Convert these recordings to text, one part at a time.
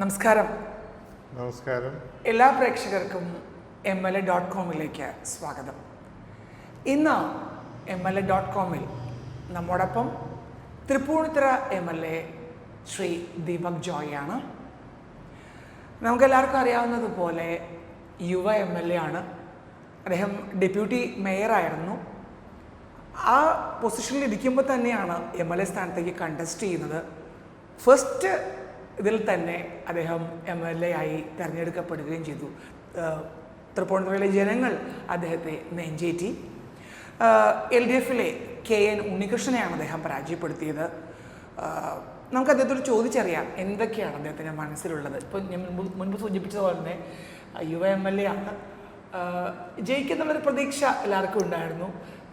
നമസ്കാരം. നമസ്കാരം. എല്ലാ പ്രേക്ഷകർക്കും MLA.comലേക്ക് സ്വാഗതം. ഇന്ന് MLA.comൽ നമ്മോടൊപ്പം തൃപ്പൂണിത്തുറ MLA ശ്രീ ദീപക് ജോയ് ആണ്. നമുക്കെല്ലാവർക്കും അറിയാവുന്നതുപോലെ യുവ MLA ആണ്. അദ്ദേഹം ഡെപ്യൂട്ടി മേയറായിരുന്നു. ആ പൊസിഷനിൽ ഇരിക്കുമ്പോൾ തന്നെയാണ് MLA സ്ഥാനത്തേക്ക് കണ്ടസ്റ്റ് ചെയ്യുന്നത്. ഫസ്റ്റ് ഇതിൽ തന്നെ അദ്ദേഹം MLA ആയി തിരഞ്ഞെടുക്കപ്പെടുകയും ചെയ്തു. തൃപ്പൂണിത്തുറയിലെ ജനങ്ങൾ അദ്ദേഹത്തെ നെഞ്ചേറ്റി. LDFിലെ KN ഉണ്ണികൃഷ്ണനെയാണ് അദ്ദേഹം പരാജയപ്പെടുത്തിയത്. നമുക്ക് അദ്ദേഹത്തോട് ചോദിച്ചറിയാം എന്തൊക്കെയാണ് അദ്ദേഹത്തിൻ്റെ മനസ്സിലുള്ളത്. ഇപ്പോൾ ഞാൻ മുൻപ് സൂചിപ്പിച്ചതുപോലെ തന്നെ യുവ MLA ആണ്. ജയിക്കുന്നുള്ളൊരു പ്രതീക്ഷ എല്ലാവർക്കും ഉണ്ടായിരുന്നു.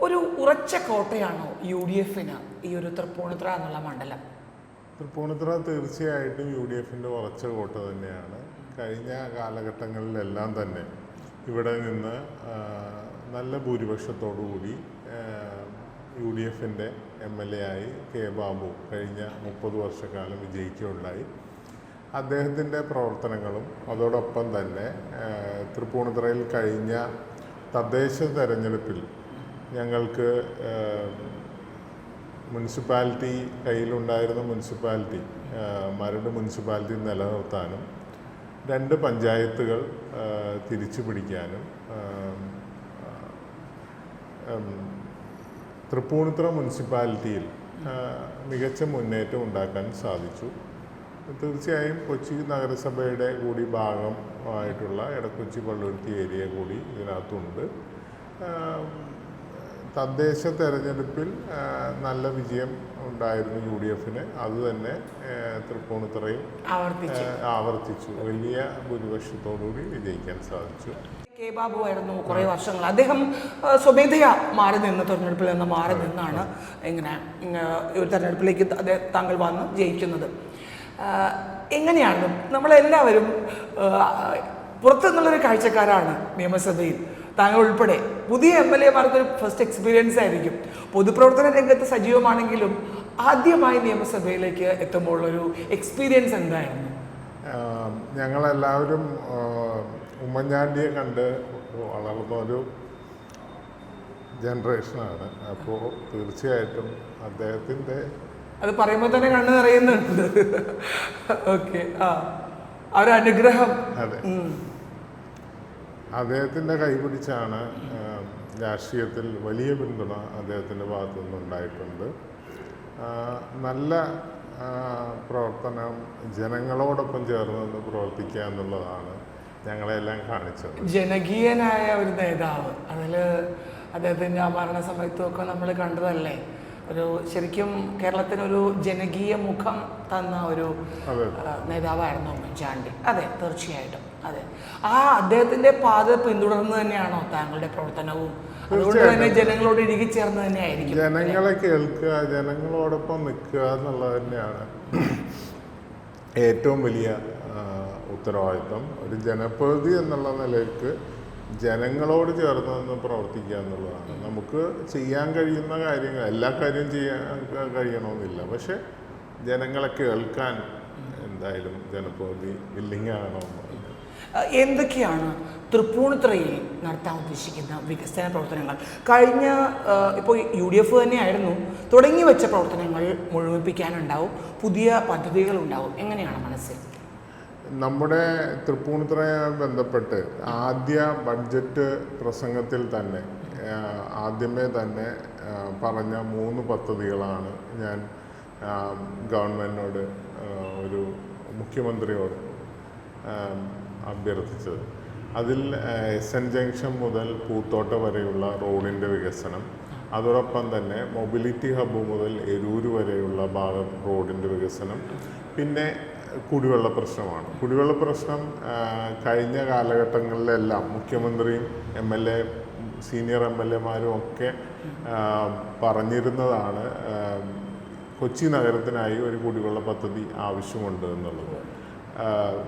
ഒരു ഉറച്ച കോട്ടയാണോ UDFന് ഈ ഒരു തൃപ്പൂണിത്തുറ എന്നുള്ള മണ്ഡലം? തൃപ്പൂണിത്തുറ തീർച്ചയായിട്ടും UDFൻ്റെ ഉറച്ച കോട്ട തന്നെയാണ്. കഴിഞ്ഞ കാലഘട്ടങ്ങളിലെല്ലാം തന്നെ ഇവിടെ നിന്ന് നല്ല ഭൂരിപക്ഷത്തോടുകൂടി UDFൻ്റെ MLA ആയി K. ബാബു കഴിഞ്ഞ 30 വർഷക്കാലം വിജയിക്കുകയുണ്ടായി. അദ്ദേഹത്തിൻ്റെ പ്രവർത്തനങ്ങളും അതോടൊപ്പം തന്നെ തൃപ്പൂണിത്തുറയിൽ കഴിഞ്ഞ തദ്ദേശ തെരഞ്ഞെടുപ്പിൽ ഞങ്ങൾക്ക് മുനിസിപ്പാലിറ്റി കയ്യിലുണ്ടായിരുന്ന മുനിസിപ്പാലിറ്റി മരട് മുനിസിപ്പാലിറ്റി നിലനിർത്താനും 2 പഞ്ചായത്തുകൾ തിരിച്ചു പിടിക്കാനും തൃപ്പൂണിത്തുറ മുനിസിപ്പാലിറ്റിയിൽ മികച്ച മുന്നേറ്റം ഉണ്ടാക്കാൻ സാധിച്ചു. തീർച്ചയായും കൊച്ചി നഗരസഭയുടെ കൂടി ഭാഗമായിട്ടുള്ള എടക്കൊച്ചി പള്ളുരുത്തി ഏരിയ കൂടി ഇതിനകത്തുണ്ട്. തദ്ദേശ തെരഞ്ഞെടുപ്പിൽ നല്ല വിജയം ഉണ്ടായിരുന്നു UDFന്. അതുതന്നെ തൃപ്പൂണിത്തുറയിൽ ആവർത്തിച്ചു. വലിയ ഭൂരിപക്ഷത്തോടുകൂടി വിജയിക്കാൻ സാധിച്ചു. K. ബാബു ആയിരുന്നു കുറേ വർഷങ്ങൾ. അദ്ദേഹം സ്വമേധയാ മാറി നിന്ന് തെരഞ്ഞെടുപ്പിൽ നിന്ന് മാറി നിന്നാണ് ഇങ്ങനെ ഒരു തെരഞ്ഞെടുപ്പിലേക്ക് താങ്കൾ വന്ന് ജയിക്കുന്നത്. എങ്ങനെയാണ് നമ്മളെല്ലാവരും പുറത്തു നിന്നുള്ളൊരു കാഴ്ചക്കാരാണ് നിയമസഭയിൽ, താങ്കൾ ഉൾപ്പെടെ. പുതിയ MLA-മാർക്കൊരു ഫസ്റ്റ് എക്സ്പീരിയൻസ് ആയിരിക്കും. പൊതുപ്രവർത്തന രംഗത്ത് സജീവമാണെങ്കിലും ആദ്യമായി നിയമസഭയിലേക്ക് എത്തുമ്പോഴുള്ളൊരു എക്സ്പീരിയൻസ് എന്തായിരുന്നു? ഞങ്ങളെല്ലാവരും ഉമ്മൻചാണ്ടിയെ കണ്ട് വളർന്നൊരു ജനറേഷനാണ്. അപ്പോൾ തീർച്ചയായിട്ടും അദ്ദേഹത്തിൻ്റെ അത് പറയുമ്പോൾ തന്നെ കണ്ണു നിറയുന്നുണ്ട്. ഓക്കെ, ആ ഒരു അനുഗ്രഹം. അതെ, അദ്ദേഹത്തിൻ്റെ കൈപിടിച്ചാണ് രാഷ്ട്രീയത്തിൽ വലിയ പിന്തുണ അദ്ദേഹത്തിൻ്റെ ഭാഗത്തു നിന്നുണ്ടായിട്ടുണ്ട്. നല്ല പ്രവർത്തനം, ജനങ്ങളോടൊപ്പം ചേർന്ന് നിന്ന് പ്രവർത്തിക്കുക എന്നുള്ളതാണ് ഞങ്ങളെല്ലാം കാണിച്ചത്. ജനകീയനായ ഒരു നേതാവ്, അതിൽ അദ്ദേഹത്തിൻ്റെ മരണ സമയത്തുമൊക്കെ നമ്മൾ കണ്ടതല്ലേ. ഒരു ശരിക്കും കേരളത്തിനൊരു ജനകീയ മുഖം തന്ന ഒരു നേതാവായിരുന്നു ഉമ്മൻചാണ്ടി. അതെ, തീർച്ചയായിട്ടും. അതെ, ആ അദ്ദേഹത്തിൻ്റെ പാത പിന്തുടർന്ന് തന്നെയാണോ താങ്കളുടെ പ്രവർത്തനവും? അതുകൊണ്ട് തന്നെ ജനങ്ങളോട് ഇഴുകിച്ചേർന്ന് തന്നെ ആയിരിക്കും. ജനങ്ങളെ കേൾക്കുക, ജനങ്ങളോടൊപ്പം നിൽക്കുക എന്നുള്ളത് തന്നെയാണ് ഏറ്റവും വലിയ ഉത്തരവാദിത്വം. ഒരു ജനപ്രതിനിധി എന്നുള്ള നിലയ്ക്ക് ജനങ്ങളോട് ചേർന്ന് നിന്ന് പ്രവർത്തിക്കുക എന്നുള്ളതാണ്. നമുക്ക് ചെയ്യാൻ കഴിയുന്ന കാര്യങ്ങൾ, എല്ലാ കാര്യവും ചെയ്യാൻ കഴിയണമെന്നില്ല. പക്ഷെ ജനങ്ങളെ കേൾക്കാൻ എന്തായാലും ജനപ്രതിനിധി വില്ലിങ് ആകണമെന്ന്. എന്തൊക്കെയാണ് തൃപ്പൂണിത്തുറയിൽ നടത്താൻ ഉദ്ദേശിക്കുന്ന വികസന പ്രവർത്തനങ്ങൾ? കഴിഞ്ഞ ഇപ്പോൾ UDF തന്നെയായിരുന്നു തുടങ്ങി വെച്ച പ്രവർത്തനങ്ങൾ മുഴുമിപ്പിക്കാനുണ്ടാവും, പുതിയ പദ്ധതികളുണ്ടാവും. എങ്ങനെയാണ് മനസ്സിൽ? നമ്മുടെ തൃപ്പൂണിത്തുറയുമായി ബന്ധപ്പെട്ട് ആദ്യ ബഡ്ജറ്റ് പ്രസംഗത്തിൽ തന്നെ ആദ്യമേ തന്നെ പറഞ്ഞ 3 പദ്ധതികളാണ് ഞാൻ ഗവൺമെൻറ്റിനോട് ഒരു മുഖ്യമന്ത്രിയോട് അഭ്യർത്ഥിച്ചത്. അതിൽ SN ജംഗ്ഷൻ മുതൽ പൂത്തോട്ട വരെയുള്ള റോഡിൻ്റെ വികസനം, അതോടൊപ്പം തന്നെ മൊബിലിറ്റി ഹബ്ബ് മുതൽ എരൂര് വരെയുള്ള ഭാഗം റോഡിൻ്റെ വികസനം, പിന്നെ കുടിവെള്ള പ്രശ്നമാണ്. കുടിവെള്ള പ്രശ്നം കഴിഞ്ഞ കാലഘട്ടങ്ങളിലെല്ലാം മുഖ്യമന്ത്രിയും MLA, സീനിയർ MLA-മാരും ഒക്കെ പറഞ്ഞിരുന്നതാണ് കൊച്ചി നഗരത്തിനായി ഒരു കുടിവെള്ള പദ്ധതി ആവശ്യമുണ്ട് എന്നുള്ളത്.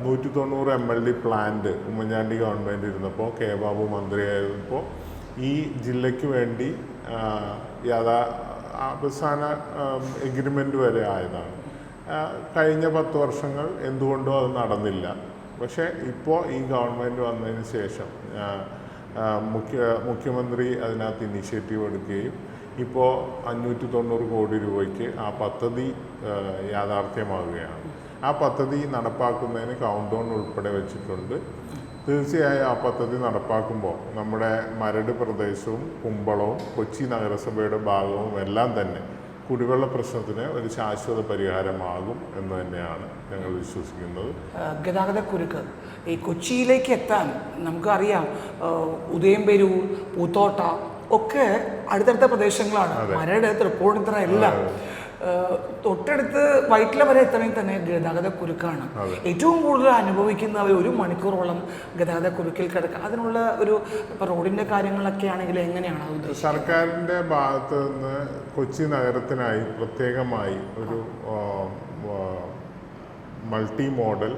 190 MLD പ്ലാന്റ് ഉമ്മൻചാണ്ടി ഗവൺമെൻറ് ഇരുന്നപ്പോൾ, K. ബാബു മന്ത്രിയായിരുന്നപ്പോൾ ഈ ജില്ലയ്ക്ക് വേണ്ടി അവസാന എഗ്രിമെൻ്റ് വരെ ആയതാണ്. കഴിഞ്ഞ 10 വർഷങ്ങൾ എന്തുകൊണ്ടോ അത് നടന്നില്ല. പക്ഷേ ഇപ്പോൾ ഈ ഗവൺമെൻറ് വന്നതിന് ശേഷം മുഖ്യമന്ത്രി അതിനകത്ത് ഇനിഷ്യേറ്റീവ് എടുക്കുകയും ഇപ്പോൾ 590 കോടി രൂപയ്ക്ക് ആ പദ്ധതി യാഥാർത്ഥ്യമാവുകയാണ്. ആ പദ്ധതി നടപ്പാക്കുന്നതിന് കൗണ്ട് ഡൗൺ ഉൾപ്പെടെ വെച്ചിട്ടുണ്ട്. തീർച്ചയായും ആ പദ്ധതി നടപ്പാക്കുമ്പോൾ നമ്മുടെ മരട് പ്രദേശവും കുമ്പളവും കൊച്ചി നഗരസഭയുടെ ഭാഗവും എല്ലാം തന്നെ കുടിവെള്ള പ്രശ്നത്തിന് ഒരു ശാശ്വത പരിഹാരമാകും എന്ന് തന്നെയാണ് ഞങ്ങൾ വിശ്വസിക്കുന്നത്. ഗതാഗതക്കുരുക്ക് ഈ കൊച്ചിയിലേക്ക് എത്താൻ നമുക്കറിയാം, ഉദയംപേരൂർ, പൂത്തോട്ട ഒക്കെ അടുത്തടുത്ത പ്രദേശങ്ങളാണ്. മരട്, തൃപ്പൂണിത്തുറ എല്ലാം തൊട്ടടുത്ത് വൈറ്റില വരെ എത്തണമെങ്കിൽ തന്നെ ഗതാഗതക്കുരുക്കാണ്. ഏറ്റവും കൂടുതൽ അനുഭവിക്കുന്നവർ 1 മണിക്കൂറോളം ഗതാഗതക്കുരുക്കിൽ കിടക്കുക. അതിനുള്ള ഒരു ഇപ്പോൾ റോഡിൻ്റെ കാര്യങ്ങളൊക്കെ ആണെങ്കിൽ എങ്ങനെയാണ് അത്? സർക്കാരിൻ്റെ ഭാഗത്ത് നിന്ന് കൊച്ചി നഗരത്തിനായി പ്രത്യേകമായി ഒരു മൾട്ടി മോഡൽ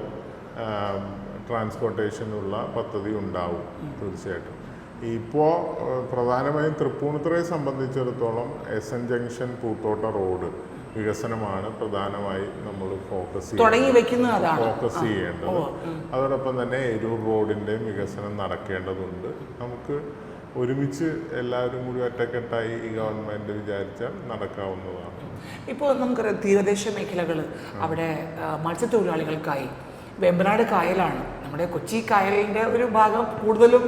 ട്രാൻസ്പോർട്ടേഷനുള്ള പദ്ധതി ഉണ്ടാവും തീർച്ചയായിട്ടും. ഇപ്പോൾ പ്രധാനമായും തൃപ്പൂണിത്തുറയെ സംബന്ധിച്ചിടത്തോളം SN ജംഗ്ഷൻ പൂത്തോട്ട റോഡ് വികസനമാണ് പ്രധാനമായി നമ്മൾ ഫോക്കസ് ചെയ്യേണ്ടത്. അതോടൊപ്പം തന്നെ എരൂർ റോഡിൻ്റെയും വികസനം നടക്കേണ്ടതുണ്ട്. നമുക്ക് ഒരുമിച്ച് എല്ലാവരും കൂടി ഒറ്റക്കെട്ടായി ഈ ഗവൺമെൻറ് വിചാരിച്ചാൽ നടക്കാവുന്നതാണ്. ഇപ്പോൾ നമുക്കറിയാം തീരദേശ മേഖലകൾ, അവിടെ മത്സ്യത്തൊഴിലാളികൾക്കായി വെമ്പനാട് കായലാണ് നമ്മുടെ കൊച്ചി കായലിൻ്റെ ഒരു ഭാഗം. കൂടുതലും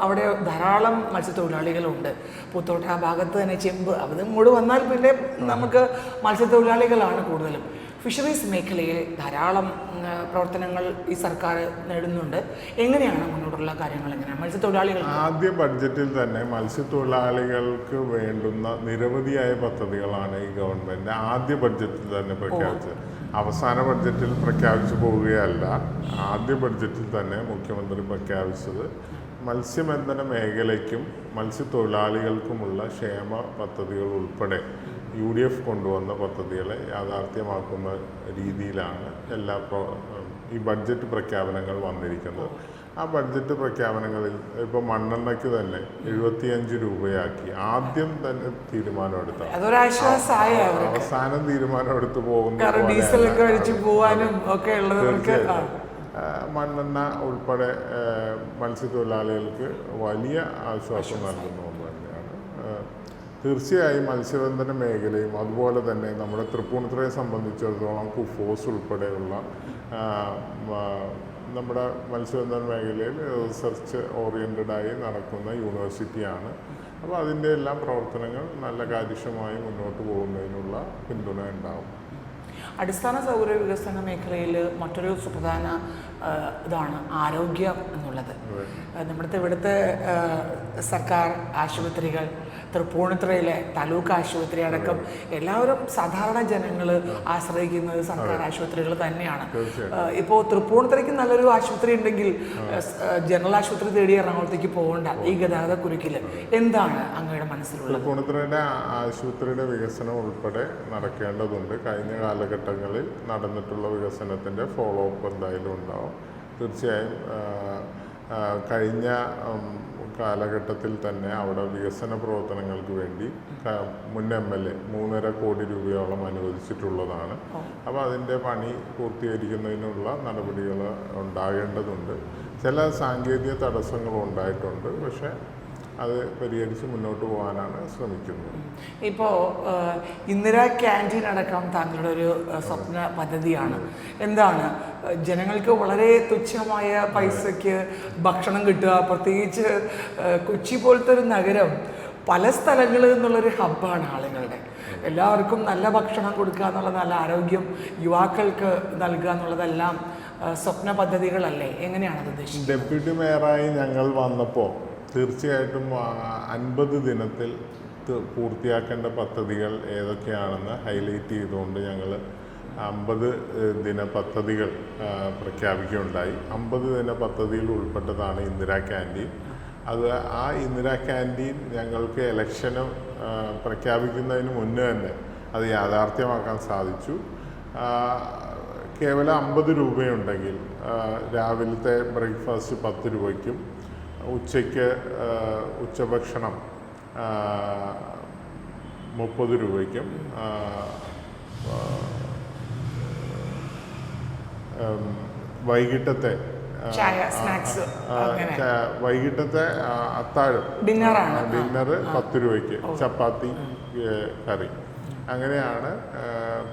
അവിടെ ധാരാളം മത്സ്യത്തൊഴിലാളികളുണ്ട്. പൂത്തോട്ട ആ ഭാഗത്ത് തന്നെ ചെമ്പ് അത് ഇങ്ങോട്ട് വന്നാൽ പിന്നെ നമുക്ക് മത്സ്യത്തൊഴിലാളികളാണ് കൂടുതലും. ഫിഷറീസ് മേഖലയിൽ ധാരാളം പ്രവർത്തനങ്ങൾ ഈ സർക്കാർ നേടുന്നുണ്ട്. എങ്ങനെയാണ് മുന്നോട്ടുള്ള കാര്യങ്ങൾ? എങ്ങനെയാണ് മത്സ്യത്തൊഴിലാളികൾ? ആദ്യ ബഡ്ജറ്റിൽ തന്നെ മത്സ്യത്തൊഴിലാളികൾക്ക് വേണ്ടുന്ന നിരവധിയായ പദ്ധതികളാണ് ഈ ഗവൺമെൻറ് ആദ്യ ബഡ്ജറ്റിൽ തന്നെ പ്രഖ്യാപിച്ചത്. അവസാന ബഡ്ജറ്റിൽ പ്രഖ്യാപിച്ചു പോവുകയല്ല, ആദ്യ ബഡ്ജറ്റിൽ തന്നെ മുഖ്യമന്ത്രി പ്രഖ്യാപിച്ചത് മത്സ്യബന്ധന മേഖലയ്ക്കും മത്സ്യത്തൊഴിലാളികൾക്കുമുള്ള ക്ഷേമ പദ്ധതികൾ ഉൾപ്പെടെ UDF കൊണ്ടുവന്ന പദ്ധതികളെ യാഥാർത്ഥ്യമാക്കുന്ന രീതിയിലാണ് ഈ ബഡ്ജറ്റ് പ്രഖ്യാപനങ്ങൾ വന്നിരിക്കുന്നത്. ആ ബഡ്ജറ്റ് പ്രഖ്യാപനങ്ങളിൽ ഇപ്പോൾ മണ്ണെണ്ണയ്ക്ക് തന്നെ 75 രൂപയാക്കി ആദ്യം തന്നെ തീരുമാനമെടുത്ത, അവസാനം തീരുമാനമെടുത്ത് മണ്ണെണ്ണ ഉൾപ്പെടെ മത്സ്യത്തൊഴിലാളികൾക്ക് വലിയ ആശ്വാസം നൽകുന്ന ഒന്ന് തന്നെയാണ്. തീർച്ചയായും മത്സ്യബന്ധന മേഖലയും അതുപോലെ തന്നെ നമ്മുടെ തൃപ്പൂണിത്തുറയെ സംബന്ധിച്ചിടത്തോളം കുഫോസ് ഉൾപ്പെടെയുള്ള നമ്മുടെ മത്സ്യബന്ധന മേഖലയിൽ റിസർച്ച് ഓറിയൻറ്റഡായി നടക്കുന്ന യൂണിവേഴ്സിറ്റിയാണ്. അപ്പോൾ അതിൻ്റെ എല്ലാം പ്രവർത്തനങ്ങൾ നല്ല കാര്യക്ഷമമായി മുന്നോട്ട് പോകുന്നതിനുള്ള പിന്തുണ ഉണ്ടാവും. അടിസ്ഥാന സൗകര്യ വികസന മേഖലയിൽ മറ്റൊരു സുപ്രധാന ഇതാണ് ആരോഗ്യം എന്നുള്ളത്. നമ്മുടെ ഇവിടുത്തെ സർക്കാർ ആശുപത്രികൾ, തൃപ്പൂണിത്തുറയിലെ താലൂക്ക് ആശുപത്രി അടക്കം എല്ലാവരും സാധാരണ ജനങ്ങൾ ആശ്രയിക്കുന്നത് സർക്കാർ ആശുപത്രികൾ തന്നെയാണ്. ഇപ്പോൾ തൃപ്പൂണിത്തുറയ്ക്ക് നല്ലൊരു ആശുപത്രി ഉണ്ടെങ്കിൽ ജനറൽ ആശുപത്രി തേടി എറണാകുളത്തേക്ക് പോകേണ്ട ഈ ഗതാഗതക്കുരുക്കിൽ എന്താണ് അങ്ങയുടെ മനസ്സിലുള്ളത്? തൃപ്പൂണിത്തുറയുടെ ആശുപത്രിയുടെ വികസനം ഉൾപ്പെടെ നടക്കേണ്ടതുണ്ട്. കഴിഞ്ഞ കാലഘട്ടങ്ങളിൽ നടന്നിട്ടുള്ള വികസനത്തിൻ്റെ ഫോളോ അപ്പ് എന്തായാലും ഉണ്ടാവും. തീർച്ചയായും കഴിഞ്ഞ കാലഘട്ടത്തിൽ തന്നെ അവിടെ വികസന പ്രവർത്തനങ്ങൾക്ക് വേണ്ടി മുൻ MLA 3.5 കോടി രൂപയോളം അനുവദിച്ചിട്ടുള്ളതാണ്. അപ്പോൾ അതിൻ്റെ പണി പൂർത്തീകരിക്കുന്നതിനുള്ള നടപടികൾ ഉണ്ടാകേണ്ടതുണ്ട്. ചില സാങ്കേതിക തടസ്സങ്ങൾ ഉണ്ടായിട്ടുണ്ട്, പക്ഷേ അത് പരിഹരിച്ച് മുന്നോട്ട് പോകാനാണ് ശ്രമിക്കുന്നത്. ഇപ്പോൾ ഇന്ദിരാ ക്യാൻറ്റീൻ അടക്കം താങ്കളുടെ ഒരു സ്വപ്ന പദ്ധതിയാണ്. എന്താണ് ജനങ്ങൾക്ക് വളരെ തുച്ഛമായ പൈസയ്ക്ക് ഭക്ഷണം കിട്ടുക? പ്രത്യേകിച്ച് കൊച്ചി പോലത്തെ ഒരു നഗരം പല സ്ഥലങ്ങളിൽ നിന്നുള്ളൊരു ഹബ്ബാണ് ആളുകളുടെ. എല്ലാവർക്കും നല്ല ഭക്ഷണം കൊടുക്കുക എന്നുള്ളത്, നല്ല ആരോഗ്യം യുവാക്കൾക്ക് നൽകുക എന്നുള്ളതെല്ലാം സ്വപ്ന പദ്ധതികളല്ലേ? എങ്ങനെയാണത് ഉദ്ദേശിച്ചത്? ഡെപ്യൂട്ടി മേയറായി ഞങ്ങൾ വന്നപ്പോൾ തീർച്ചയായിട്ടും 50 ദിനത്തിൽ പൂർത്തിയാക്കേണ്ട പദ്ധതികൾ ഏതൊക്കെയാണെന്ന് ഹൈലൈറ്റ് ചെയ്തുകൊണ്ട് ഞങ്ങൾ 50 ദിന പദ്ധതികൾ പ്രഖ്യാപിക്കുകയുണ്ടായി. 50 ദിന പദ്ധതിയിൽ ഉൾപ്പെട്ടതാണ് ഇന്ദിരാ ക്യാൻറ്റീൻ. ആ ഇന്ദിരാ ക്യാൻറ്റീൻ ഞങ്ങൾക്ക് ഇലക്ഷന് പ്രഖ്യാപിക്കുന്നതിന് മുന്നേ തന്നെ അത് യാഥാർത്ഥ്യമാക്കാൻ സാധിച്ചു. കേവലം 50 രൂപയുണ്ടെങ്കിൽ രാവിലത്തെ ബ്രേക്ക്ഫാസ്റ്റ് 10 രൂപയ്ക്കും ഉച്ചയ്ക്ക് ഉച്ചഭക്ഷണം 30 രൂപയ്ക്കും വൈകിട്ടത്തെ ചായ സ്നാക്സ് വൈകിട്ടത്തെ അത്താഴം ഡിന്നർ 10 രൂപയ്ക്ക് ചപ്പാത്തി കറി അങ്ങനെയാണ്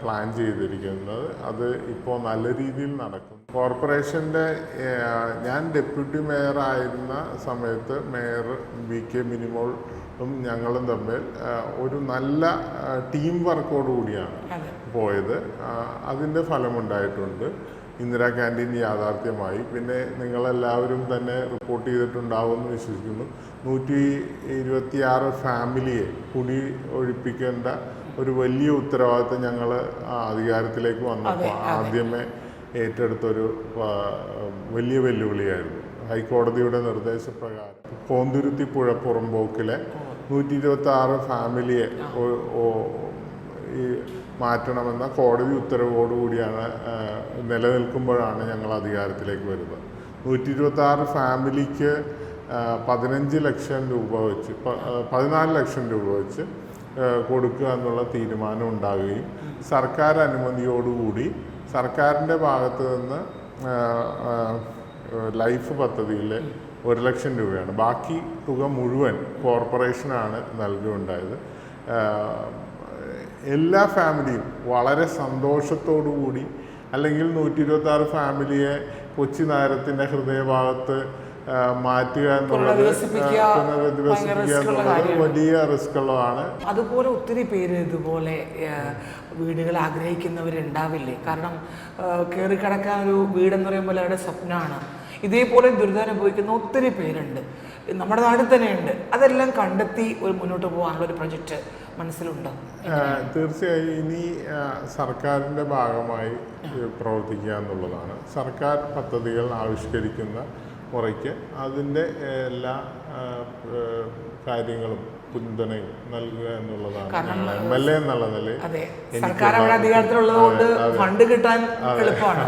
പ്ലാൻ ചെയ്തിരിക്കുന്നത്. അത് ഇപ്പോൾ നല്ല രീതിയിൽ നടക്കും. കോർപ്പറേഷൻ്റെ ഞാൻ ഡെപ്യൂട്ടി മേയർ ആയിരുന്ന സമയത്ത് മേയർ VK മിനിമോളും ഞങ്ങളും തമ്മിൽ ഒരു നല്ല ടീം വർക്കോട് കൂടിയാണ് പോയത്. അതിൻ്റെ ഫലമുണ്ടായിട്ടുണ്ട്. ഇന്ദിരാ ക്യാൻറ്റീൻ യാഥാർത്ഥ്യമായി. പിന്നെ നിങ്ങളെല്ലാവരും തന്നെ റിപ്പോർട്ട് ചെയ്തിട്ടുണ്ടാവുമെന്ന് വിശ്വസിക്കുന്നു. 126 ഫാമിലിയെ കുടി ഒഴിപ്പിക്കേണ്ട ഒരു വലിയ ഉത്തരവാദിത്വം ഞങ്ങൾ അധികാരത്തിലേക്ക് വന്നപ്പോൾ ആദ്യമേ ഏറ്റെടുത്തൊരു വലിയ വെല്ലുവിളിയായിരുന്നു. ഹൈക്കോടതിയുടെ നിർദ്ദേശപ്രകാരം കോന്തുരുത്തി പുഴ പുറമ്പോക്കിലെ 126 ഫാമിലിയെ ഈ മാറ്റണമെന്ന കോടതി ഉത്തരവോടുകൂടിയാണ് നിലനിൽക്കുമ്പോഴാണ് ഞങ്ങൾ അധികാരത്തിലേക്ക് വരുന്നത്. 126 ഫാമിലിക്ക് 15 ലക്ഷം രൂപ വെച്ച് 14 ലക്ഷം രൂപ വെച്ച് കൊടുക്കുക എന്നുള്ള തീരുമാനം ഉണ്ടാകുകയും സർക്കാർ അനുമതിയോടുകൂടി സർക്കാരിൻ്റെ ഭാഗത്ത് നിന്ന് ലൈഫ് പദ്ധതിയിൽ 1 ലക്ഷം രൂപയാണ്. ബാക്കി തുക മുഴുവൻ കോർപ്പറേഷനാണ് നൽകുകയുണ്ടായത്. എല്ലാ ഫാമിലിയും വളരെ സന്തോഷത്തോടു കൂടി, അല്ലെങ്കിൽ 126 ഫാമിലിയെ കൊച്ചി നഗരത്തിൻ്റെ ഹൃദയഭാഗത്ത് മാറ്റുക എന്നുള്ളത് പുനരധിവസിപ്പിക്കുക എന്നുള്ളത് വലിയ റിസ്ക് ഉള്ളതാണ്. അതുപോലെ ഒത്തിരി പേര് ഇതുപോലെ വീടുകൾ ആഗ്രഹിക്കുന്നവരുണ്ടാവില്ലേ? കാരണം കയറി കിടക്കാൻ ഒരു വീടെന്ന് പറയുമ്പോൾ അവരുടെ സ്വപ്നമാണ്. ഇതേപോലെ ദുരിതം അനുഭവിക്കുന്ന ഒത്തിരി പേരുണ്ട്, നമ്മുടെ നാട്ടിൽ തന്നെയുണ്ട്. അതെല്ലാം കണ്ടെത്തി ഒരു മുന്നോട്ട് പോകാനുള്ള ഒരു പ്രൊജക്റ്റ് മനസ്സിലുണ്ടോ? തീർച്ചയായും ഇനി സർക്കാരിൻ്റെ ഭാഗമായി പ്രവർത്തിക്കുക എന്നുള്ളതാണ്. സർക്കാർ പദ്ധതികൾ ആവിഷ്കരിക്കുന്ന മുറയ്ക്ക് അതിൻ്റെ എല്ലാ കാര്യങ്ങളും പിന്തുണയും നൽകുക എന്നുള്ളതാണ് MLA എന്നുള്ള നിലയിൽ. സർക്കാർ അവിടെ അധികാരത്തിലുള്ളതുകൊണ്ട് ഫണ്ട് കിട്ടാൻ എളുപ്പമാണ്.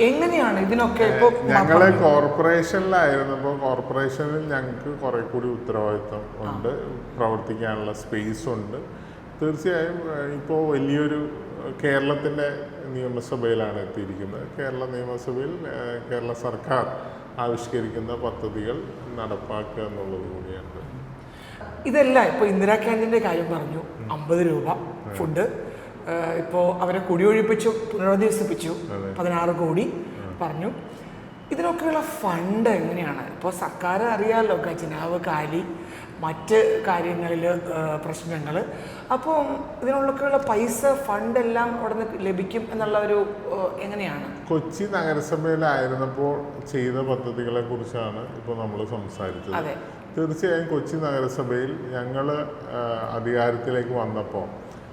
എങ്ങനെയാണ് ഇതിനൊക്കെ? ഞങ്ങളെ കോർപ്പറേഷനിലായിരുന്നപ്പോൾ കോർപ്പറേഷനിൽ ഞങ്ങൾക്ക് കുറെ കൂടി ഉത്തരവാദിത്വം ഉണ്ട്, പ്രവർത്തിക്കാനുള്ള സ്പേസ് ഉണ്ട്. തീർച്ചയായും ഇപ്പോൾ വലിയൊരു കേരളത്തിൻ്റെ നിയമസഭയിലാണ് എത്തിയിരിക്കുന്നത്. കേരള നിയമസഭയിൽ കേരള സർക്കാർ ആവിഷ്കരിക്കുന്ന പദ്ധതികൾ നടപ്പാക്കുക എന്നുള്ളത് കൂടിയാണ്. ഇതെല്ലാം ഇപ്പോൾ ഇന്ദിരാ ക്യാൻറ്റീൻ്റെ കാര്യം പറഞ്ഞു, 50 രൂപ ഫുഡ്. ഇപ്പോൾ അവരെ കുടിയൊഴിപ്പിച്ചു, പുനരധിവസിപ്പിച്ചു, 16 കോടി പറഞ്ഞു. ഇതിനൊക്കെയുള്ള ഫണ്ട് എങ്ങനെയാണ്? ഇപ്പോൾ സർക്കാർ അറിയാമല്ലോ, ഖജനാവ് കാലി, മറ്റ് കാര്യങ്ങളിൽ പ്രശ്നങ്ങൾ. അപ്പോൾ ഇതിനുള്ളൊക്കെയുള്ള പൈസ ഫണ്ടെല്ലാം അവിടെ നിന്ന് ലഭിക്കും എന്നുള്ള ഒരു എങ്ങനെയാണ്? കൊച്ചി നഗരസഭയിലായിരുന്നപ്പോൾ ചെയ്ത പദ്ധതികളെ കുറിച്ചാണ് ഇപ്പോൾ നമ്മൾ സംസാരിച്ചത്. തീർച്ചയായും കൊച്ചി നഗരസഭയിൽ ഞങ്ങൾ അധികാരത്തിലേക്ക് വന്നപ്പോൾ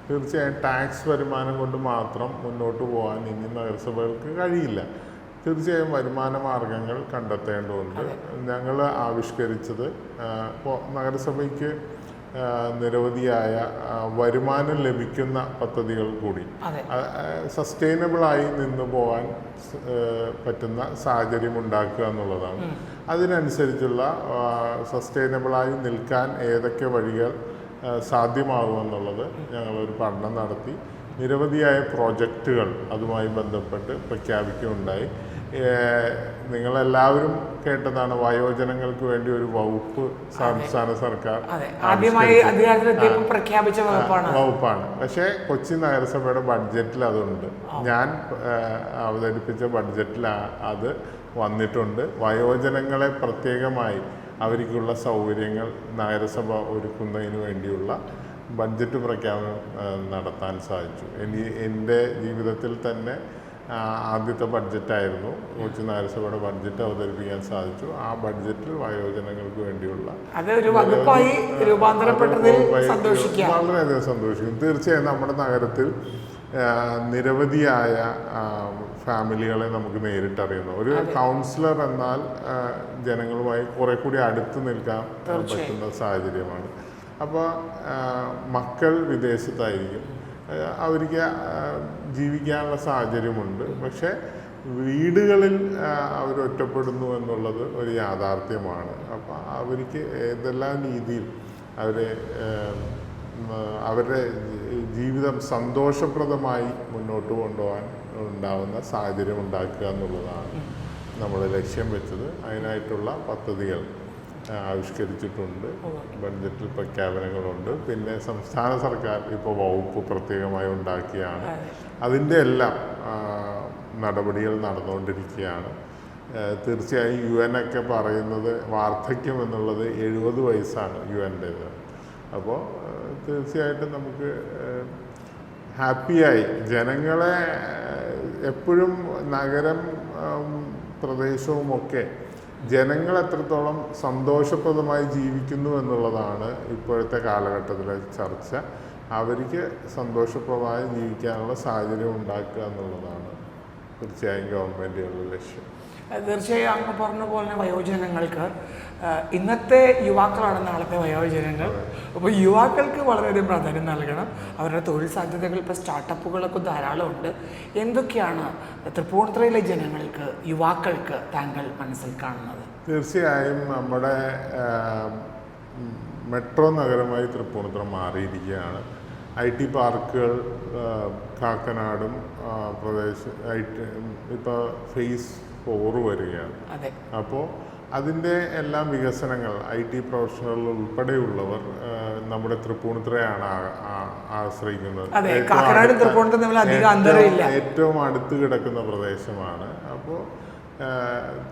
തീർച്ചയായും ടാക്സ് വരുമാനം കൊണ്ട് മാത്രം മുന്നോട്ട് പോകാൻ ഇനി നഗരസഭകൾക്ക് കഴിയില്ല. തീർച്ചയായും വരുമാന മാർഗങ്ങൾ കണ്ടെത്തേണ്ടതുണ്ട്. ഞങ്ങൾ ആവിഷ്കരിച്ചത് നഗരസഭയ്ക്ക് നിരവധിയായ വരുമാനം ലഭിക്കുന്ന പദ്ധതികൾ കൂടി സസ്റ്റൈനബിളായി നിന്ന് പോകാൻ പറ്റുന്ന സാഹചര്യം ഉണ്ടാക്കുക എന്നുള്ളതാണ്. അതിനനുസരിച്ചുള്ള സസ്റ്റൈനബിളായി നിൽക്കാൻ ഏതൊക്കെ വഴികൾ സാധ്യമാകുമെന്നുള്ളത് ഞങ്ങളൊരു പഠനം നടത്തി നിരവധിയായ പ്രോജക്റ്റുകൾ അതുമായി ബന്ധപ്പെട്ട് പ്രഖ്യാപിക്കുകയുണ്ടായി. നിങ്ങളെല്ലാവരും കേട്ടതാണ്, വയോജനങ്ങൾക്ക് വേണ്ടി ഒരു വകുപ്പ് സംസ്ഥാന സർക്കാർ പ്രഖ്യാപിച്ച വകുപ്പാണ്. പക്ഷേ കൊച്ചി നഗരസഭയുടെ ബഡ്ജറ്റിൽ അതുണ്ട്. ഞാൻ അവതരിപ്പിച്ച ബഡ്ജറ്റിൽ അത് വന്നിട്ടുണ്ട്. വയോജനങ്ങളെ പ്രത്യേകമായി അവർക്കുള്ള സൗകര്യങ്ങൾ നഗരസഭ ഒരുക്കുന്നതിന് വേണ്ടിയുള്ള ബഡ്ജറ്റ് പ്രഖ്യാപനം നടത്താൻ സാധിച്ചു. എൻ്റെ ജീവിതത്തിൽ തന്നെ ആദ്യത്തെ ബഡ്ജറ്റായിരുന്നു. കൊച്ചി നഗരസഭയുടെ ബഡ്ജറ്റ് അവതരിപ്പിക്കാൻ സാധിച്ചു. ആ ബഡ്ജറ്റിൽ വയോജനങ്ങൾക്ക് വേണ്ടിയുള്ള വളരെയധികം സന്തോഷിക്കും. തീർച്ചയായും നമ്മുടെ നഗരത്തിൽ നിരവധിയായ ഫാമിലികളെ നമുക്ക് നേരിട്ടറിയുന്നു. ഒരു കൗൺസിലർ എന്നാൽ ജനങ്ങളുമായി കുറെ കൂടി അടുത്ത് നിൽക്കാൻ പറ്റുന്ന സാഹചര്യമാണ്. അപ്പോൾ മക്കൾ വിദേശത്തായിരിക്കും, അവർക്ക് ജീവിക്കാനുള്ള സാഹചര്യമുണ്ട്. പക്ഷേ വീടുകളിൽ അവരൊറ്റപ്പെടുന്നു എന്നുള്ളത് ഒരു യാഥാർത്ഥ്യമാണ്. അപ്പോൾ അവർക്ക് ഏതെല്ലാം രീതിയിൽ അവരുടെ ജീവിതം സന്തോഷപ്രദമായി മുന്നോട്ട് കൊണ്ടുപോകാൻ ഉണ്ടാവുന്ന സാഹചര്യം ഉണ്ടാക്കുക എന്നുള്ളതാണ് നമ്മൾ ലക്ഷ്യം വെച്ചത്. അതിനായിട്ടുള്ള പദ്ധതികൾ ആവിഷ്കരിച്ചിട്ടുണ്ട്, ബഡ്ജറ്റിൽ പ്രഖ്യാപനങ്ങളുണ്ട്. പിന്നെ സംസ്ഥാന സർക്കാർ ഇപ്പോൾ വകുപ്പ് പ്രത്യേകമായി ഉണ്ടാക്കിയാണ്. അതിൻ്റെ എല്ലാം നടപടികൾ നടന്നുകൊണ്ടിരിക്കുകയാണ്. തീർച്ചയായും UN ഒക്കെ പറയുന്നത് വാർദ്ധക്യം എന്നുള്ളത് 70 വയസ്സാണ് UNൻ്റേത്. അപ്പോൾ തീർച്ചയായിട്ടും നമുക്ക് ഹാപ്പിയായി ജനങ്ങളെ എപ്പോഴും നഗരം പ്രദേശവുമൊക്കെ ജനങ്ങൾ എത്രത്തോളം സന്തോഷപ്രദമായി ജീവിക്കുന്നു എന്നുള്ളതാണ് ഇപ്പോഴത്തെ കാലഘട്ടത്തിലെ ചർച്ച. അവർക്ക് സന്തോഷപ്രദമായി ജീവിക്കാനുള്ള സാഹചര്യം ഉണ്ടാക്കുക എന്നുള്ളതാണ് തീർച്ചയായും ഗവൺമെൻറ്റുകളുടെ ലക്ഷ്യം. തീർച്ചയായും അങ്ങ് പറഞ്ഞ പോലെ തന്നെ വയോജനങ്ങൾക്ക് ഇന്നത്തെ യുവാക്കളാണ് നാളത്തെ വയോജനങ്ങൾ. അപ്പോൾ യുവാക്കൾക്ക് വളരെയധികം പ്രാധാന്യം നൽകണം. അവരുടെ തൊഴിൽ സാധ്യതകൾ ഇപ്പോൾ സ്റ്റാർട്ടപ്പുകളൊക്കെ ധാരാളമുണ്ട്. എന്തൊക്കെയാണ് തൃപ്പൂണിത്തുറയിലെ ജനങ്ങൾക്ക്, യുവാക്കൾക്ക് താങ്കൾ മനസ്സിൽ കാണുന്നത്? തീർച്ചയായും നമ്മുടെ മെട്രോ നഗരമായി തൃപ്പൂണിത്തുറ മാറിയിരിക്കുകയാണ്. IT പാർക്കുകൾ കാക്കനാടും ഇപ്പോൾ ഫേസ് 4 വരികയാണ്. അപ്പോൾ അതിൻ്റെ എല്ലാം വികസനങ്ങൾ IT പ്രൊഫഷണൽ ഉൾപ്പെടെയുള്ളവർ നമ്മുടെ തൃപ്പൂണിത്തുറയാണ് ആശ്രയിക്കുന്നത്. ഏറ്റവും അടുത്ത് കിടക്കുന്ന പ്രദേശമാണ്. അപ്പോൾ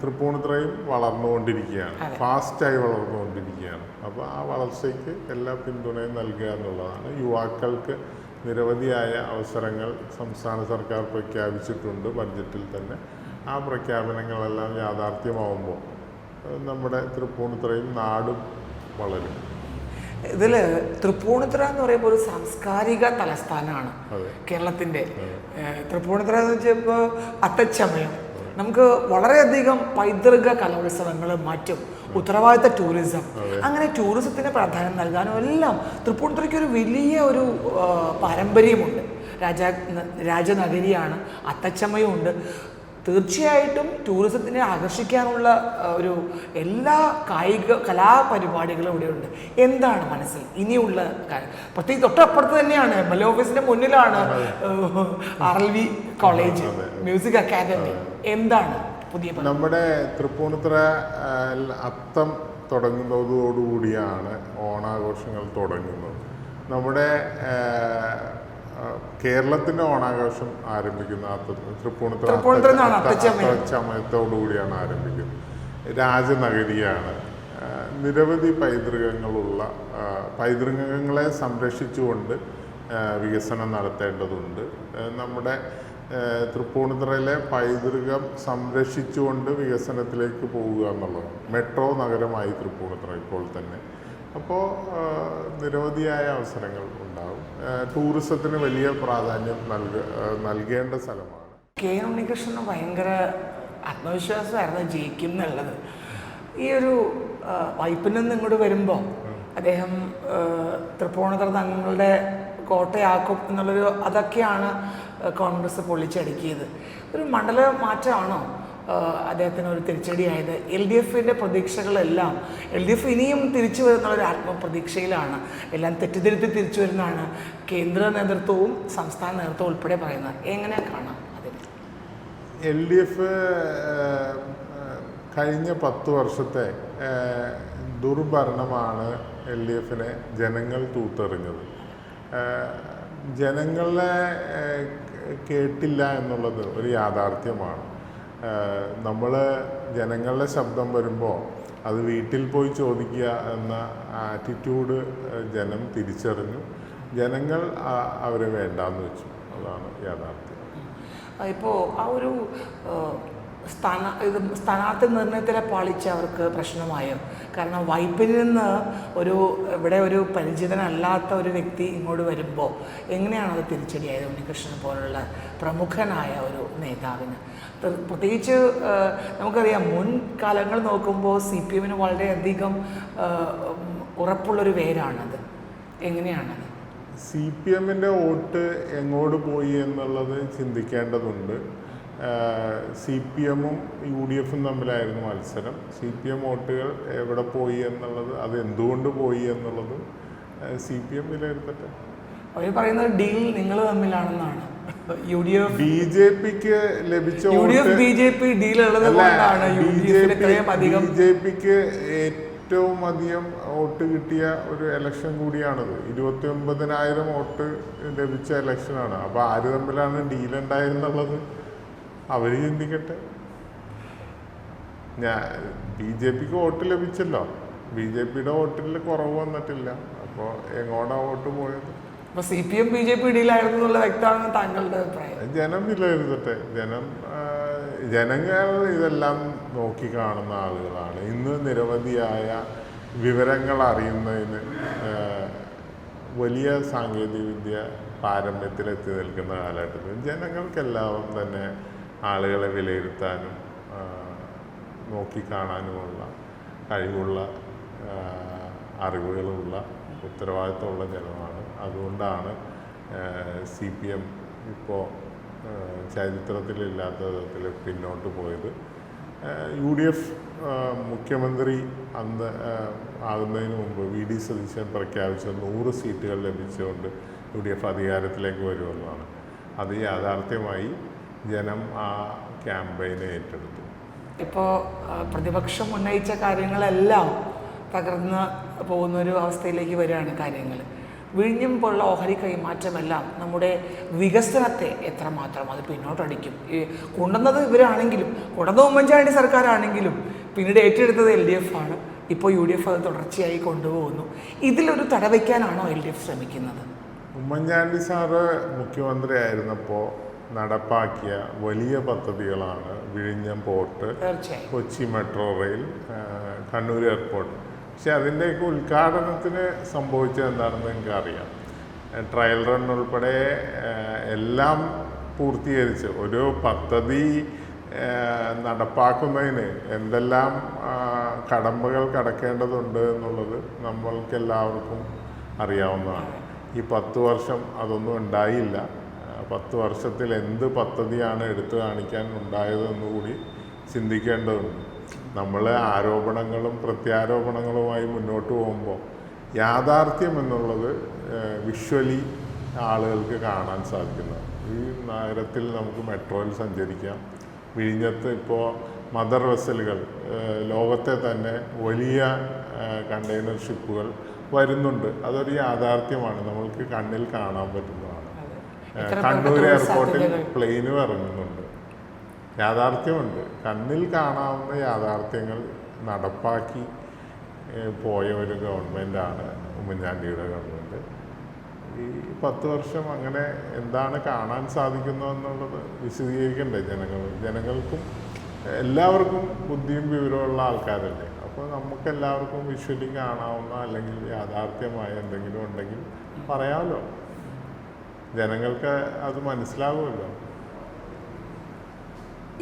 തൃപ്പൂണിത്തുറയും വളർന്നുകൊണ്ടിരിക്കുകയാണ്, ഫാസ്റ്റായി വളർന്നുകൊണ്ടിരിക്കുകയാണ്. അപ്പോൾ ആ വളർച്ചയ്ക്ക് എല്ലാ പിന്തുണയും നൽകുക എന്നുള്ളതാണ്. യുവാക്കൾക്ക് നിരവധിയായ അവസരങ്ങൾ സംസ്ഥാന സർക്കാർ പ്രഖ്യാപിച്ചിട്ടുണ്ട് ബഡ്ജറ്റിൽ തന്നെ. ആ പ്രഖ്യാപനങ്ങളെല്ലാം യാഥാർത്ഥ്യമാവുമ്പോൾ നമ്മുടെ തൃപ്പൂണിത്തുറയും നാടും വളരും. ഇതിൽ തൃപ്പൂണിത്തുറ എന്ന് പറയുമ്പോൾ ഒരു സാംസ്കാരിക തലസ്ഥാനമാണ് കേരളത്തിൻ്റെ. തൃപ്പൂണിത്തുറ എന്ന് വെച്ചപ്പോൾ അത്തച്ചമയം, നമുക്ക് വളരെയധികം പൈതൃക കലോത്സവങ്ങളും മറ്റും, ഉത്തരവാദിത്ത ടൂറിസം, അങ്ങനെ ടൂറിസത്തിന് പ്രാധാന്യം നൽകാനും എല്ലാം തൃപ്പൂണിത്തുറയ്ക്ക് ഒരു വലിയ ഒരു പാരമ്പര്യമുണ്ട്. രാജനഗരിയാണ്, അത്തച്ചമയമുണ്ട്. തീർച്ചയായിട്ടും ടൂറിസത്തിനെ ആകർഷിക്കാനുള്ള ഒരു എല്ലാ കലാപരിപാടികളും ഇവിടെയുണ്ട്. എന്താണ് മനസ്സിൽ ഇനിയുള്ള കാര്യം? പ്രത്യേകിച്ച് തൊട്ടപ്പുറത്ത് തന്നെയാണ് MLA ഓഫീസിന്റെ മുന്നിലാണ് RLV കോളേജ്, മ്യൂസിക് അക്കാദമി. എന്താണ് പുതിയ? നമ്മുടെ തൃപ്പൂണിത്തുറ അത്തം തുടങ്ങുന്നതോടുകൂടിയാണ് ഓണാഘോഷങ്ങൾ തുടങ്ങുന്നത്. നമ്മുടെ കേരളത്തിൻ്റെ ഓണാഘോഷം ആരംഭിക്കുന്ന തൃപ്പൂണിത്തുറ അത്തച്ചമയത്തോടുകൂടിയാണ് ആരംഭിക്കുന്നത്. രാജനഗരിയാണ്. നിരവധി പൈതൃകങ്ങളെ സംരക്ഷിച്ചുകൊണ്ട് വികസനം നടത്തേണ്ടതുണ്ട്. നമ്മുടെ തൃപ്പൂണിത്തുറയിലെ പൈതൃകം സംരക്ഷിച്ചുകൊണ്ട് വികസനത്തിലേക്ക് പോവുക എന്നുള്ളതാണ്. മെട്രോ നഗരമായി തൃപ്പൂണിത്തുറ ഇപ്പോൾ തന്നെ. അപ്പോൾ നിരവധിയായ അവസരങ്ങൾ ഉണ്ടാകും. ടൂറിസത്തിന് വലിയ പ്രാധാന്യം നൽകേണ്ട സ്ഥലമാണ്. ഉണ്ണികൃഷ്ണന് ഭയങ്കര ആത്മവിശ്വാസമായിരുന്നു ജയിക്കും എന്നുള്ളത്. ഈ ഒരു വൈപ്പിൽ നിന്ന് ഇങ്ങോട്ട് വരുമ്പോൾ അദ്ദേഹം തൃപ്പൂണിത്തുറ തങ്ങളുടെ കോട്ടയാക്കും അതൊക്കെയാണ് കോൺഗ്രസ് പൊളിച്ചടുക്കിയത്. ഒരു മണ്ഡല മാറ്റമാണോ അദ്ദേഹത്തിന് ഒരു തിരിച്ചടിയായത്? LDFിൻ്റെ പ്രതീക്ഷകളെല്ലാം LDF ഇനിയും തിരിച്ചു വരുന്നുള്ളൊരു ആത്മപ്രതീക്ഷയിലാണ്. എല്ലാം തെറ്റിദ്ധരുത്തി തിരിച്ചു വരുന്നതാണ് കേന്ദ്ര നേതൃത്വവും സംസ്ഥാന നേതൃത്വവും ഉൾപ്പെടെ പറയുന്നത്. എങ്ങനെ കാണാം അതിന്? LDF കഴിഞ്ഞ 10 വർഷത്തെ ദുർഭരണമാണ് LDFിനെ ജനങ്ങൾ തൂത്തെറിഞ്ഞത്. ജനങ്ങളെ കേട്ടില്ല എന്നുള്ളത് ഒരു യാഥാർത്ഥ്യമാണ്. നമ്മൾ ജനങ്ങളുടെ ശബ്ദം വരുമ്പോൾ അത് വീട്ടിൽ പോയി ചോദിക്കുക എന്ന ആറ്റിറ്റ്യൂഡ് ജനം തിരിച്ചറിഞ്ഞു. ജനങ്ങൾ അവരെ വേണ്ടാന്ന് വെച്ചു. അതാണ് യാഥാർത്ഥ്യം. ഇപ്പോൾ ആ ഒരു സ്ഥാനാർത്ഥി നിർണയത്തിലെ പാളിച്ച അവർക്ക് പ്രശ്നമായോ? കാരണം വൈപ്പിൽ നിന്ന് ഇവിടെ ഒരു പരിചിതനല്ലാത്ത ഒരു വ്യക്തി ഇങ്ങോട്ട് വരുമ്പോൾ എങ്ങനെയാണ് അത് തിരിച്ചടിയായത് ഉണ്ണികൃഷ്ണനെ പോലുള്ള പ്രമുഖനായ ഒരു നേതാവിന്? പ്രത്യേകിച്ച് നമുക്കറിയാം, മുൻകാലങ്ങൾ നോക്കുമ്പോൾ CPMന് വളരെയധികം ഉറപ്പുള്ളൊരു പേരാണത്. എങ്ങനെയാണത്? CPMൻ്റെ വോട്ട് എങ്ങോട്ട് പോയി എന്നുള്ളത് ചിന്തിക്കേണ്ടതുണ്ട്. CPMും UDFും തമ്മിലായിരുന്നു മത്സരം. CPM വോട്ടുകൾ എവിടെ പോയി എന്നുള്ളത്, അത് എന്തുകൊണ്ട് പോയി എന്നുള്ളതും CPM വിലയിരുത്തട്ടെ. അവർ പറയുന്നത് ഡീൽ നിങ്ങൾ തമ്മിലാണെന്നാണ്. U D F B J പിക്ക് ലഭിച്ച ബി ജെ പി ഡീൽ ഉള്ളത് കൊണ്ടാണ് യു ഡി എഫിന് ഇത്രയും അധികം. ബി ജെ പിക്ക് ഏറ്റവും അധികം വോട്ട് കിട്ടിയ ഒരു ഇലക്ഷൻ കൂടിയാണിത്. 29,000 വോട്ട് ലഭിച്ച ഇലക്ഷനാണ്. അപ്പോൾ ആര് തമ്മിലാണ് ഡീൽ ഉണ്ടായിരുന്നുള്ളത് അവർ ചിന്തിക്കട്ടെ. ബി ജെ പിക്ക് വോട്ട് ലഭിച്ചല്ലോ, ബി ജെ പിയുടെ വോട്ടിൽ കുറവ് വന്നിട്ടില്ല. അപ്പോൾ എങ്ങോട്ടാ വോട്ട് പോയത്? അപ്പോൾ CPM ബി ജെ പി ഡീലായിരുന്നു എന്നുള്ള വ്യക്തമാണെന്ന് താങ്കളുടെ അഭിപ്രായം? ജനം വിലയിരുത്തട്ടെ. ജനങ്ങൾ ഇതെല്ലാം നോക്കി കാണുന്ന ആളുകളാണ്. ഇന്ന് നിരവധിയായ വിവരങ്ങൾ അറിയുന്നതിന് വലിയ സാങ്കേതികവിദ്യ പാരമ്യത്തിലെത്തി നിൽക്കുന്ന കാലഘട്ടത്തിൽ ജനങ്ങൾക്കെല്ലാം തന്നെ ആളുകളെ വിലയിരുത്താനും നോക്കിക്കാണാനുമുള്ള കഴിവുള്ള അറിവുകളുള്ള ഉത്തരവാദിത്തമുള്ള ജനമാണ്. അതുകൊണ്ടാണ് CPM ഇപ്പോൾ ചരിത്രത്തിലില്ലാത്ത വിധത്തിൽ പിന്നോട്ട് പോയത്. UDF മുഖ്യമന്ത്രി അന്ന് ആകുന്നതിന് മുമ്പ് VD സതീശൻ പ്രഖ്യാപിച്ച 100 സീറ്റുകൾ ലഭിച്ചുകൊണ്ട് UDF അധികാരത്തിലേക്ക് വരുമെന്നാണ്. അത് യാഥാർത്ഥ്യമായി. ജനം ആ ക്യാമ്പയിനെ ഏറ്റെടുത്തു. ഇപ്പോൾ പ്രതിപക്ഷം ഉന്നയിച്ച കാര്യങ്ങളെല്ലാം തകർന്ന് പോകുന്നൊരു അവസ്ഥയിലേക്ക് വരികയാണ് കാര്യങ്ങൾ. വിഴിഞ്ഞം പോലുള്ള ഓഹരി കൈമാറ്റമെല്ലാം നമ്മുടെ വികസനത്തെ എത്രമാത്രം അത് പിന്നോട്ടടിക്കും. ഈ കൊണ്ടുവന്നത് ഇവരാണെങ്കിലും, കൊണ്ടുവന്ന ഉമ്മൻചാണ്ടി സർക്കാരാണെങ്കിലും പിന്നീട് ഏറ്റെടുത്തത് LDF ആണ്. ഇപ്പോൾ UDF അത് തുടർച്ചയായി കൊണ്ടുപോകുന്നു. ഇതിലൊരു തടവയ്ക്കാനാണോ LDF ശ്രമിക്കുന്നത്? ഉമ്മൻചാണ്ടി സാറ് മുഖ്യമന്ത്രി ആയിരുന്നപ്പോൾ നടപ്പാക്കിയ വലിയ പദ്ധതികളാണ് വിഴിഞ്ഞം port, Kochi metro rail, Kannur airport. പക്ഷെ അതിൻ്റെയൊക്കെ ഉദ്ഘാടനത്തിന് സംഭവിച്ചത് എന്താണെന്ന് നിങ്ങൾക്ക് അറിയാം. ട്രയൽ റൺ ഉൾപ്പെടെ എല്ലാം പൂർത്തീകരിച്ച് ഒരു പദ്ധതി നടപ്പാക്കുന്നതിന് എന്തെല്ലാം കടമ്പകൾ കടക്കേണ്ടതുണ്ട് എന്നുള്ളത് നമ്മൾക്കെല്ലാവർക്കും അറിയാവുന്നതാണ്. ഈ 10 വർഷം അതൊന്നും ഉണ്ടായില്ല. 10 വർഷത്തിൽ എന്ത് പദ്ധതിയാണ് എടുത്തു കാണിക്കാൻ ഉണ്ടായതെന്ന് കൂടി ചിന്തിക്കേണ്ടതുണ്ട്. നമ്മൾ ആരോപണങ്ങളും പ്രത്യാരോപണങ്ങളുമായി മുന്നോട്ട് പോകുമ്പോൾ യാഥാർത്ഥ്യം എന്നുള്ളത് വിഷ്വലി ആളുകൾക്ക് കാണാൻ സാധിക്കുന്നത്. ഈ നഗരത്തിൽ നമുക്ക് മെട്രോയിൽ സഞ്ചരിക്കാം. വിഴിഞ്ഞത്ത് ഇപ്പോൾ മദർ വെസലുകൾ, ലോകത്തെ തന്നെ വലിയ കണ്ടെയ്നർ ഷിപ്പുകൾ വരുന്നുണ്ട്. അതൊരു യാഥാർത്ഥ്യമാണ്, നമ്മൾക്ക് കണ്ണിൽ കാണാൻ പറ്റുന്നതാണ്. കണ്ണൂർ എയർപോർട്ടിൽ പ്ലെയിനും ഇറങ്ങുന്നുണ്ട്. യാഥാർത്ഥ്യമുണ്ട്. കണ്ണിൽ കാണാവുന്ന യാഥാർത്ഥ്യങ്ങൾ നടപ്പാക്കി പോയ ഒരു ഗവൺമെൻറ്റാണ് ഉമ്മൻചാണ്ടിയുടെ ഗവൺമെൻറ്. ഈ 10 വർഷം അങ്ങനെ എന്താണ് കാണാൻ സാധിക്കുന്നതെന്നുള്ളത് വിശദീകരിക്കണ്ടേ ജനങ്ങൾക്കും എല്ലാവർക്കും ബുദ്ധിയും വിവരമുള്ള ആൾക്കാരല്ലേ. അപ്പോൾ നമുക്കെല്ലാവർക്കും വിഷ്വലി കാണാവുന്ന അല്ലെങ്കിൽ യാഥാർത്ഥ്യമായ എന്തെങ്കിലും ഉണ്ടെങ്കിൽ പറയാമല്ലോ, ജനങ്ങൾക്ക് അത് മനസ്സിലാവുമല്ലോ.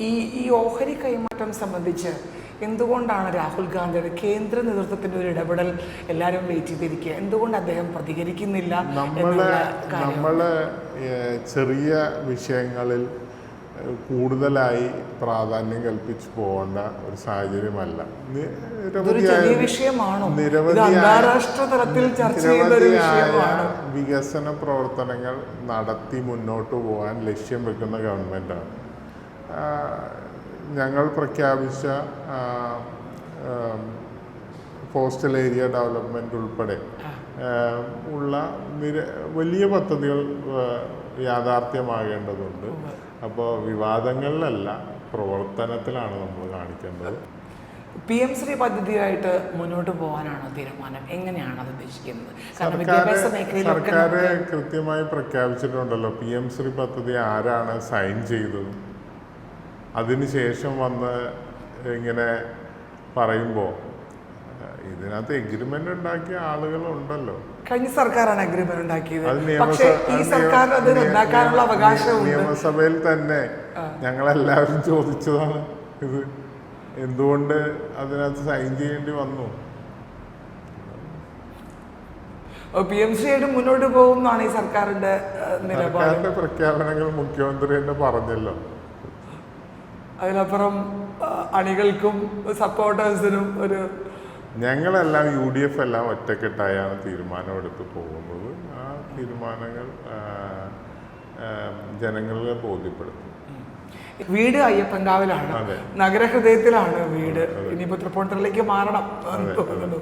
ഈ ഓഹരി കൈമാറ്റം സംബന്ധിച്ച് എന്തുകൊണ്ടാണ് രാഹുൽ ഗാന്ധിയുടെ കേന്ദ്ര നേതൃത്വത്തിൻ്റെ ഒരു ഇടപെടൽ എല്ലാവരും വെയിറ്റ് ചെയ്തിരിക്കുക? എന്തുകൊണ്ട് അദ്ദേഹം പ്രതികരിക്കുന്നില്ല? നമ്മൾ ചെറിയ വിഷയങ്ങളിൽ കൂടുതലായി പ്രാധാന്യം കൽപ്പിച്ചു പോകേണ്ട ഒരു സാഹചര്യമല്ല. വികസന പ്രവർത്തനങ്ങൾ നടത്തി മുന്നോട്ട് പോകാൻ ലക്ഷ്യം വെക്കുന്ന ഗവൺമെൻറ്റാണ്. ഞങ്ങൾ പ്രഖ്യാപിച്ച കോസ്റ്റൽ ഏരിയ ഡെവലപ്മെൻറ്റ് ഉൾപ്പെടെ ഉള്ള വലിയ പദ്ധതികൾ യാഥാർത്ഥ്യമാകേണ്ടതുണ്ട്. അപ്പോൾ വിവാദങ്ങളിലല്ല, പ്രവർത്തനത്തിലാണ് നമ്മൾ കാണിക്കേണ്ടത്. PM-ശ്രീ പദ്ധതിയായിട്ട് മുന്നോട്ട് പോകാനാണ് തീരുമാനം? എങ്ങനെയാണ് അത് ഉദ്ദേശിക്കുന്നത്? സർക്കാർ കൃത്യമായി പ്രഖ്യാപിച്ചിട്ടുണ്ടല്ലോ. PM-ശ്രീ പദ്ധതി ആരാണ് സൈൻ ചെയ്തത്? അതിനുശേഷം വന്ന് ഇങ്ങനെ പറയുമ്പോൾ ഇതിനകത്ത് എഗ്രിമെന്റ് ഉണ്ടാക്കിയ ആളുകളുണ്ടല്ലോ. കഴിഞ്ഞ സർക്കാരാണ് എഗ്രിമെന്റ് ഉണ്ടാക്കിയത്. പക്ഷേ ഈ സർക്കാർ അത് റദ്ദാക്കാനുള്ള അവകാശമുണ്ട്. നിയമസഭയിൽ തന്നെ ഞങ്ങളെല്ലാവരും ചോദിച്ചതാണ് ഇത്. എന്തുകൊണ്ട് അതിനകത്ത് സൈൻ ചെയ്യേണ്ടി വന്നു? PM-ശ്രീ ആയിട്ട് മുന്നോട്ട് പോകുന്നതാണ് ഈ സർക്കാരിന്റെ നിലപാട്. സർക്കാരിന്റെ പ്രഖ്യാപനങ്ങൾ മുഖ്യമന്ത്രി തന്നെ പറഞ്ഞല്ലോ. അതിനപ്പുറം അണികൾക്കും സപ്പോർട്ടേഴ്സിനും ഒരു ഞങ്ങളെല്ലാം UDF എല്ലാം ഒറ്റക്കെട്ടായാണ് തീരുമാനമെടുത്ത് പോകുന്നത്. ആ തീരുമാനങ്ങൾ ജനങ്ങളെ ബോധ്യപ്പെടുത്തും. വീട് അയ്യപ്പൻകാവിലാണ്, നഗരഹൃദയത്തിലാണ് വീട്. ഇനിയിപ്പോ തൃപ്പൂണിത്തുറയിലേക്ക് മാറണം എന്ന് തോന്നുന്നു.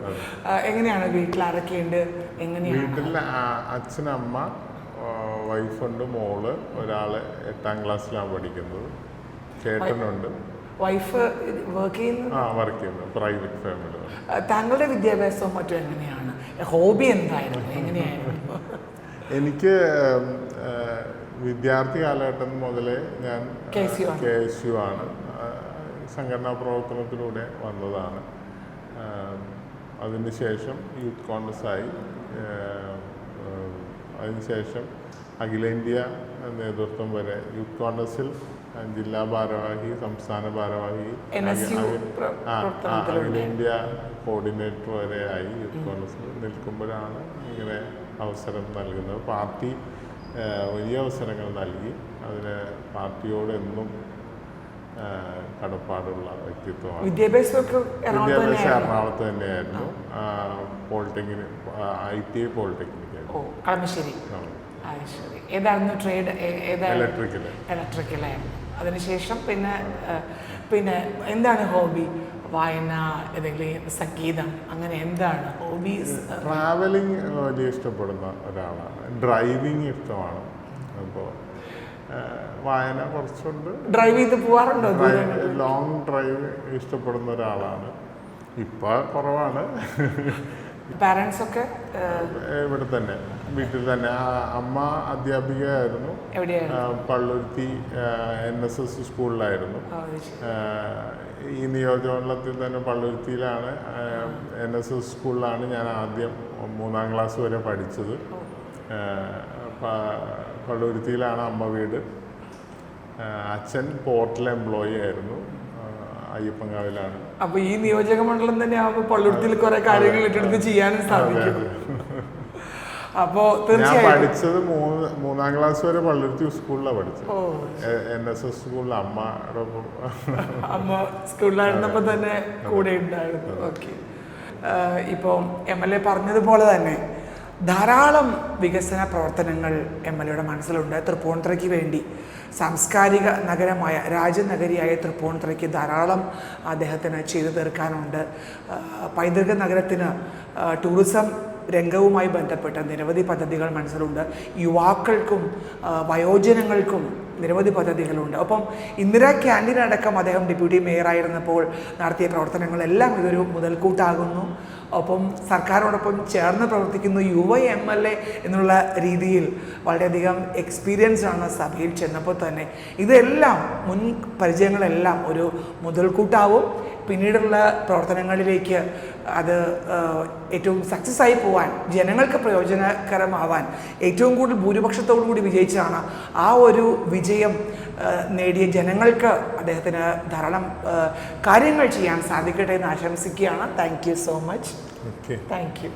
എങ്ങനെയാണ് വീട്ടിൽ ആരൊക്കെയുണ്ട്? എങ്ങനെയാണ്? വീട്ടിൽ അച്ഛനമ്മ, വൈഫുണ്ട്, മോള് ഒരാള് 8ാം ക്ലാസ്സിലാണ് പഠിക്കുന്നത്, ചേട്ടനുണ്ട്. വൈഫ് വർക്ക് ചെയ്യുന്നു, പ്രൈവറ്റ് ഫാമിലി. താങ്കളുടെ വിദ്യാഭ്യാസവും മറ്റും എങ്ങനെയാണ്? ഹോബി എന്തായിരുന്നു? എങ്ങനെയായിരുന്നു? എനിക്ക് വിദ്യാർത്ഥി കാലഘട്ടം മുതലേ ഞാൻ KSU ആണ്, സംഘടനാ പ്രവർത്തനത്തിലൂടെ വന്നതാണ്. അതിനുശേഷം യൂത്ത് കോൺഗ്രസ്സായി, അതിനുശേഷം അഖിലേന്ത്യാ നേതൃത്വം വരെ യൂത്ത് കോൺഗ്രസിൽ ജില്ലാ ഭാരവാഹി, സംസ്ഥാന ഭാരവാഹി, അഖിലേന്ത്യാ കോർഡിനേറ്റർ വരെ ആയി യൂത്ത് കോൺഗ്രസിൽ നിൽക്കുമ്പോഴാണ് ഇങ്ങനെ അവസരം നൽകുന്നത്. പാർട്ടി വലിയ അവസരങ്ങൾ നൽകി. അതിന് പാർട്ടിയോട് എന്നും കടപ്പാടുള്ള വ്യക്തിത്വമാണ്. വിദ്യാഭ്യാസം എറണാകുളത്ത് തന്നെയായിരുന്നു. പോളിടെക്നിക്, ITI പോളിടെക്നിക് ആയിരുന്നു. കളമശ്ശേരി. ഏതായിരുന്നു ട്രേഡ്? ഇലക്ട്രിക്കലായിരുന്നു. അതിനുശേഷം പിന്നെ എന്താണ് ഹോബി? വായന, ഏതെങ്കിലും സംഗീതം, അങ്ങനെ എന്താണ് ഹോബീസ്? ട്രാവലിംഗ് വലിയ ഇഷ്ടപ്പെടുന്ന ഒരാളാണ്. ഡ്രൈവിംഗ് ഇഷ്ടമാണ്. അപ്പോൾ വായന കുറച്ചുണ്ട്. ഡ്രൈവ് ചെയ്ത് പോവാറുണ്ടോ? ലോങ് ഡ്രൈവ് ഇഷ്ടപ്പെടുന്ന ഒരാളാണ്. ഇപ്പം കുറവാണ്. പാരൻസ് ഒക്കെ ഇവിടെ തന്നെ, വീട്ടിൽ തന്നെ. അമ്മ അധ്യാപികയായിരുന്നു. പള്ളുരുത്തി NSS സ്കൂളിലായിരുന്നു. ഈ നിയോജകമണ്ഡലത്തിൽ തന്നെ പള്ളുരുത്തിയിലാണ്, NSS സ്കൂളിലാണ് ഞാൻ ആദ്യം 3ാം ക്ലാസ് വരെ പഠിച്ചത്. പള്ളുരുത്തിയിലാണ് അമ്മ വീട്. അച്ഛൻ പോർട്ടൽ എംപ്ലോയി ആയിരുന്നു, അയ്യപ്പൻകാവിലാണ്. അപ്പൊ ഈ നിയോജക മണ്ഡലം തന്നെ ആവുമ്പോൾ പള്ളുരുത്തിയിൽ കുറെ കാര്യങ്ങൾ ഏറ്റെടുത്ത് ചെയ്യാനും സാധിക്കും. അപ്പോ ഞാൻ പഠിച്ചത് 3ാം ക്ലാസ് വരെ പള്ളുരുത്തി സ്കൂളിലാണ് പഠിച്ചത്. NSS സ്കൂളിൽ അമ്മ സ്കൂളിലായിരുന്നപ്പോ തന്നെ കൂടെ ഉണ്ടായിരുന്നു. ഓക്കെ. ഇപ്പോൾ MLA പറഞ്ഞതുപോലെ തന്നെ ധാരാളം വികസന പ്രവർത്തനങ്ങൾ MLAയുടെ മനസ്സിലുണ്ട്. തൃപ്പൂണിത്തുറയ്ക്ക് വേണ്ടി സാംസ്കാരിക നഗരമായ രാജനഗരിയായ തൃപ്പൂണിത്തുറയ്ക്ക് ധാരാളം അദ്ദേഹത്തിന് ചെയ്തു തീർക്കാനുണ്ട്. പൈതൃക നഗരത്തിന് ടൂറിസം രംഗവുമായി ബന്ധപ്പെട്ട നിരവധി പദ്ധതികൾ മനസ്സിലുണ്ട്. യുവാക്കൾക്കും വയോജനങ്ങൾക്കും നിരവധി പദ്ധതികളുണ്ട്. ഒപ്പം ഇന്ദിരാ ക്യാൻറ്റീൻ അടക്കം അദ്ദേഹം ഡെപ്യൂട്ടി മേയറായിരുന്നപ്പോൾ നടത്തിയ പ്രവർത്തനങ്ങളെല്ലാം ഇതൊരു മുതൽക്കൂട്ടാകുന്നു. ഒപ്പം സർക്കാരോടൊപ്പം ചേർന്ന് പ്രവർത്തിക്കുന്ന യുവ MLA എന്നുള്ള രീതിയിൽ വളരെയധികം എക്സ്പീരിയൻസ് ആണ് സഭയിൽ ചെന്നപ്പോൾ തന്നെ. ഇതെല്ലാം മുൻ പരിചയങ്ങളെല്ലാം ഒരു മുതൽക്കൂട്ടാവും. പിന്നീടുള്ള പ്രവർത്തനങ്ങളിലേക്ക് അത് ഏറ്റവും സക്സസ് ആയി പോവാൻ, ജനങ്ങൾക്ക് പ്രയോജനകരമാവാൻ, ഏറ്റവും കൂടുതൽ ഭൂരിപക്ഷത്തോടു കൂടി വിജയിച്ചാണ് ആ ഒരു വിജയം നേടിയ ജനങ്ങൾക്ക് അദ്ദേഹത്തിന് ധാരാളം കാര്യങ്ങൾ ചെയ്യാൻ സാധിക്കട്ടെ എന്ന് ആശംസിക്കുകയാണ്. Thank you so much. Thank you.